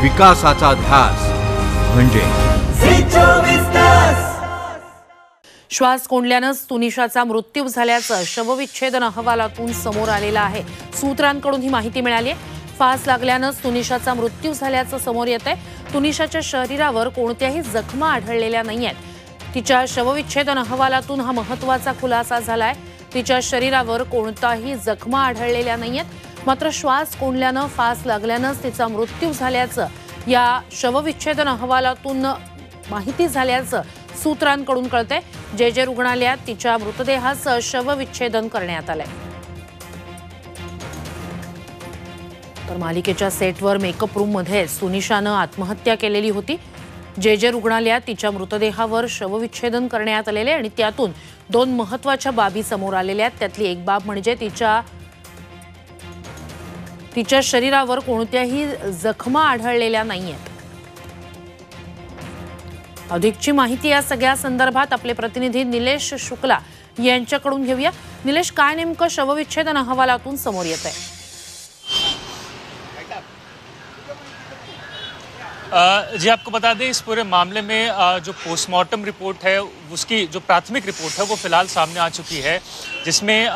विकासाचा ध्यास म्हणजे श्वास कोंडल्यानंच तुनिशाचा मृत्यू झाल्याचं शवविच्छेदन अहवालातून समोर आलेलं आहे। सूत्रांकडून ही माहिती मिळाली आहे। फास लागल्यानंच तुनिशाचा मृत्यू झाल्याचं समोर येतंय। तुनिशाच्या शरीरावर कोणत्याही जखमा आढळलेल्या नाहीयेत। तिच्या शवविच्छेदन अहवालातून हा महत्त्वाचा खुलासा झालाय। तिच्या शरीरावर कोणताही जखमा आढळलेल्या नाहीयेत, मात्र श्वास कोंडल्यानं फास लागल्यानंच तिचा मृत्यू झाल्याचं या शवविच्छेदन अहवालातून माहिती झाल्याचं सूत्रांकडून कळतंय। जे रुग्णालयात तिच्या मृतदेहाचं शवविच्छेदन करण्यात आलंय। तर मालिकेच्या सेटवर मेकअप रूम मध्ये तुनिशानं आत्महत्या केलेली होती। जे रुग्णालयात तिच्या मृतदेहावर शवविच्छेदन करण्यात आलेले आणि त्यातून दोन महत्त्वाच्या बाबी समोर आलेल्या आहेत। त्यातली एक बाब म्हणजे तिच्या शरीरावर कोणत्याही जखमा आढळलेल्या नाहीयेत। अधिकची माहिती या सगळ्या संदर्भात आपले प्रतिनिधी निलेश शुक्ला यांच्याकडून घेऊया। निलेश, काय नेमकं शवविच्छेदन अहवालातून समोर येतंय? जी, आपको बता दें इस पूरे मामले में जो पोस्टमार्टम रिपोर्ट है उसकी जो प्राथमिक रिपोर्ट है वो फिलहाल सामने आ चुकी है, जिसमें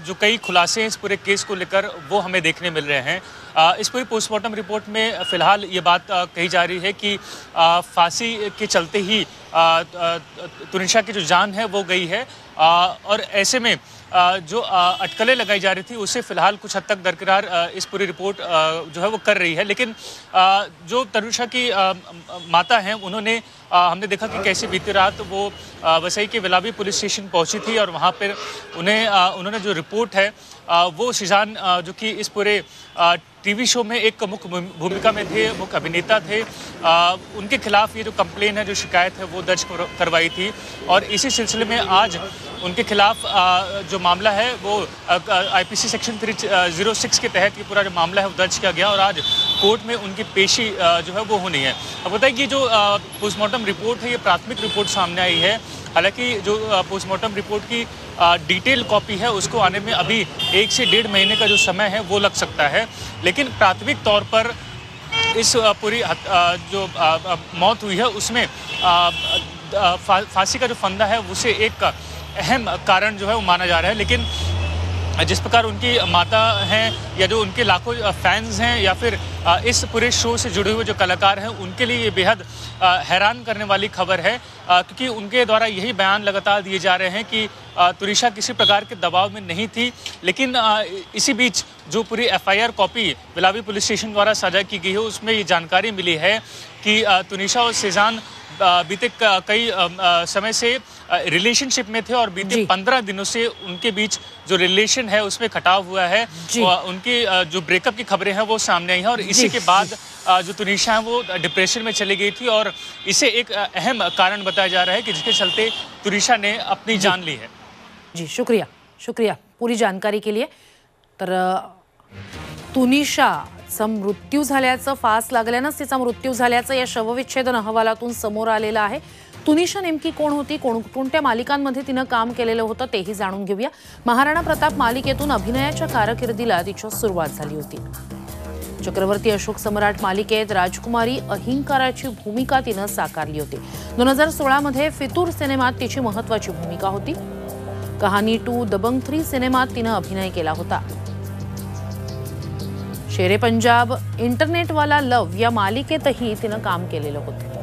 जो कई खुलासे इस पूरे केस को लेकर वो हमें देखने मिल रहे हैं। इस पूरी पोस्टमार्टम रिपोर्ट में फिलहाल ये बात कही जा रही है कि फांसी के चलते ही तुनिशा की जो जान है वो गई है, और ऐसे में जो अटकलें लगाई जा रही थी उसे फिलहाल कुछ हद तक दरकिरार इस पूरी रिपोर्ट जो है वो कर रही है। लेकिन जो तुनिशा की माता हैं उन्होंने हमने देखा कि कैसे बीती रात वो वसई के विलावी पुलिस स्टेशन पहुंची थी और वहां पर उन्होंने जो रिपोर्ट है वो शिजान जो कि इस पूरे टीवी शो में एक मुख्य भूमिका में थे, मुख्य अभिनेता थे, उनके खिलाफ ये जो कंप्लेन है, जो शिकायत है वो दर्ज करवाई थी। और इसी सिलसिले में आज उनके खिलाफ जो मामला है वो आईपीसी सेक्शन 306 के तहत ये पूरा जो मामला है वो दर्ज किया गया और आज कोर्ट में उनकी पेशी जो है वो होनी है। अब बताइए कि जो पोस्टमार्टम रिपोर्ट है ये प्राथमिक रिपोर्ट सामने आई है। हालांकि जो पोस्टमार्टम रिपोर्ट की डिटेल कॉपी है उसको आने में अभी 1 से 1.5 महीने का जो समय है वो लग सकता है, लेकिन प्राथमिक तौर पर इस पूरी जो मौत हुई है उसमें फांसी का जो फंदा है उसे एक अहम कारण जो है वो माना जा रहा है। लेकिन जिस प्रकार उनकी माता हैं या जो उनके लाखों फैंस हैं या फिर इस पूरे शो से जुड़े हुए जो कलाकार हैं उनके लिए ये बेहद हैरान करने वाली खबर है, क्योंकि उनके द्वारा यही बयान लगातार दिए जा रहे हैं कि तुनिशा किसी प्रकार के दबाव में नहीं थी। लेकिन इसी बीच जो पूरी एफआईआर कॉपी विलावी पुलिस स्टेशन द्वारा साझा की गई है उसमें ये जानकारी मिली है कि तुनिशा और सेजान बीते कई समय से रिलेशनशिप में थे और बीते 15 दिनों से उनके बीच जो रिलेशन है उसमें खटाव हुआ है। उनकी जो ब्रेकअप की खबरें हैं वो सामने आई हैं और इसी के बाद जो तुनिशा है वो डिप्रेशन में चली गई थी और इसे एक अहम कारण बताया जा रहा है कि जिसके चलते तुनिशा ने अपनी जान ली है। जी, शुक्रिया पूरी जानकारी के लिए। तर तुनिशाचा मृत्यू झाल्याचं, फास लागल्यानंच तिचा मृत्यू झाल्याचं या शवविच्छेदन अहवालातून समोर आलेलं आहे। तुनिशा नेमकी कोण होती, कोणकोणत्या मालिकांमध्ये तिनं काम केलेलं होतं तेही जाणून घेऊया। महाराणा प्रताप मालिकेतून अभिनयाच्या कारकिर्दीला तिची सुरुवात झाली होती। चक्रवर्ती अशोक सम्राट मालिकेत राजकुमारी अहिंकाराची भूमिका तिनं साकारली होती। 2016 मध्ये फितूर सिनेमात तिची महत्त्वाची भूमिका होती। कहानी 2 दबंग 3 सिनेमात तिनं अभिनय केला होता। शेरे पंजाब, इंटरनेट वाला लव या मालिकेतही तिनं काम केलेलं होतं।